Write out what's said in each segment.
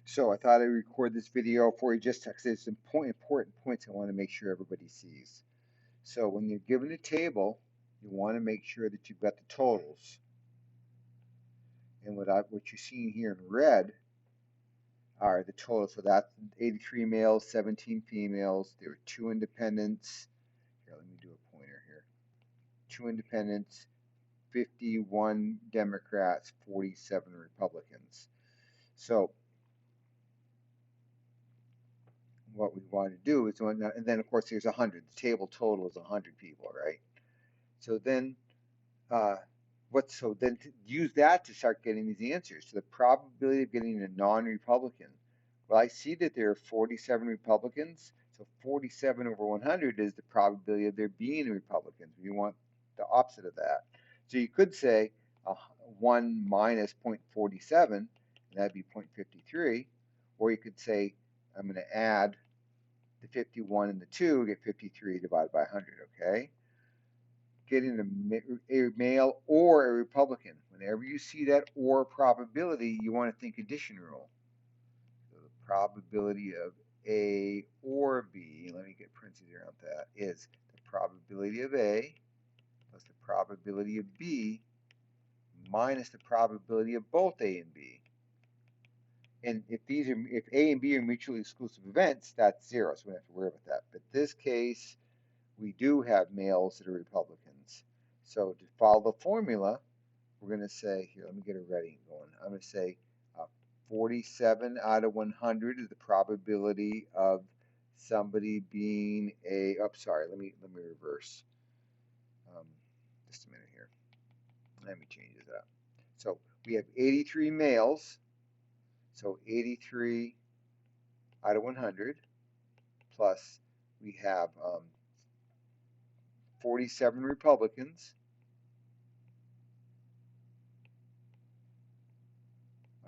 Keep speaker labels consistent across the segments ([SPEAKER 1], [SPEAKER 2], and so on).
[SPEAKER 1] So I thought I'd record this video for you just because there's some important points I want to make sure everybody sees. So when you're given a table, you want to make sure that you've got the totals. And what you're seeing here in red are the totals. So that's 83 males, 17 females. There were 2 independents. Here, let me do a pointer here. 2 independents, 51 Democrats, 47 Republicans. So what we want to do is, and then of course there's 100. The table total is 100 people, right? So then, so then to use that to start getting these answers. So the probability of getting a non-Republican. Well, I see that there are 47 Republicans. So 47 over 100 is the probability of there being a Republican. We want the opposite of that. So you could say 1 minus 0.47, and that'd be 0.53. Or you could say, I'm going to add the 51 and the 2, get 53 divided by 100, okay? Getting a male or a Republican. Whenever you see that or probability, you want to think addition rule. So the probability of A or B, let me get parentheses around that, is the probability of A plus the probability of B minus the probability of both A and B. And if A and B are mutually exclusive events, that's 0, so we don't have to worry about that. But this case, we do have males that are Republicans. So to follow the formula, we're going to say, here, let me get it ready going. I'm going to say 47 out of 100 is the probability of somebody being sorry, let me reverse. Just a minute here. Let me change this up. So we have 83 males. So 83 out of 100 plus we have 47 Republicans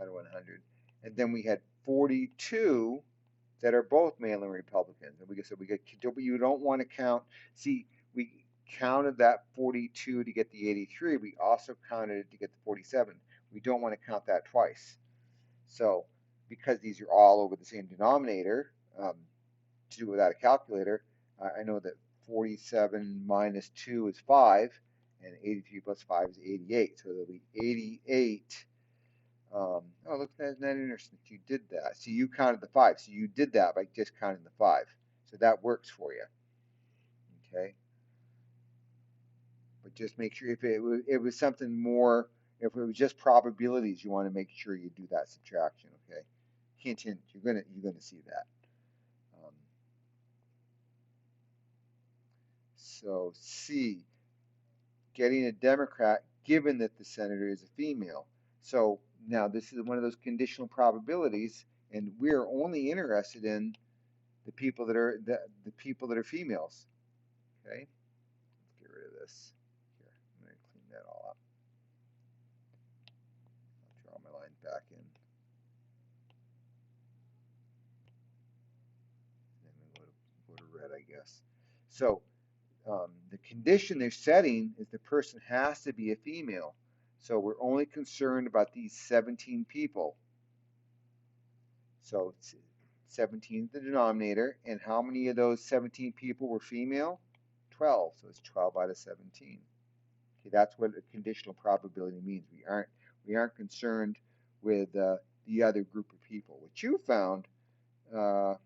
[SPEAKER 1] out of 100. And then we had 42 that are both male and Republicans. And you don't want to count. See, we counted that 42 to get the 83. We also counted it to get the 47. We don't want to count that twice. So because these are all over the same denominator, to do without a calculator, I know that 47 minus 2 is 5, and 83 plus 5 is 88. So there'll be 88. Oh, look, that's not interesting. You did that. So you counted the 5. So you did that by just counting the 5. So that works for you. Okay. But just make sure if it was something more, if it was just probabilities, you want to make sure you do that subtraction. Okay. Hint, hint. You're gonna see that. So C, getting a Democrat given that the senator is a female. So now this is one of those conditional probabilities, and we're only interested in the people that are the people that are females. Okay, let's get rid of this. Here, I'm going to clean that all up. I'll draw my line back in. And then go to red, I guess. So the condition they're setting is the person has to be a female. So we're only concerned about these 17 people. So 17 is the denominator, and how many of those 17 people were female? 12. So it's 12 out of 17. Okay, that's what a conditional probability means. We aren't concerned with the other group of people. What you found, well,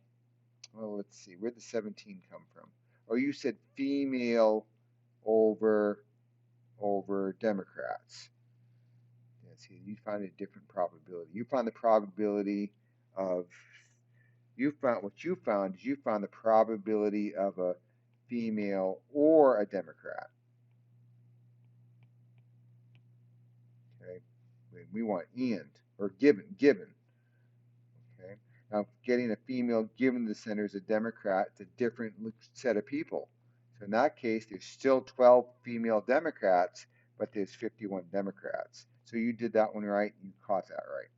[SPEAKER 1] let's see, where'd the 17 come from? Oh, you said female over Democrats. Yeah, see, you found a different probability. You found the probability of what you found is you found the probability of a female or a Democrat. Okay, we want and or given. Okay, now getting a female given the center is a Democrat. It's a different set of people. So in that case, there's still 12 female Democrats, but there's 51 Democrats. So you did that one right. You caught that right.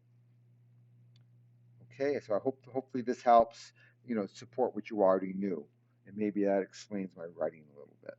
[SPEAKER 1] Okay, so hopefully this helps, support what you already knew, and maybe that explains my writing a little bit.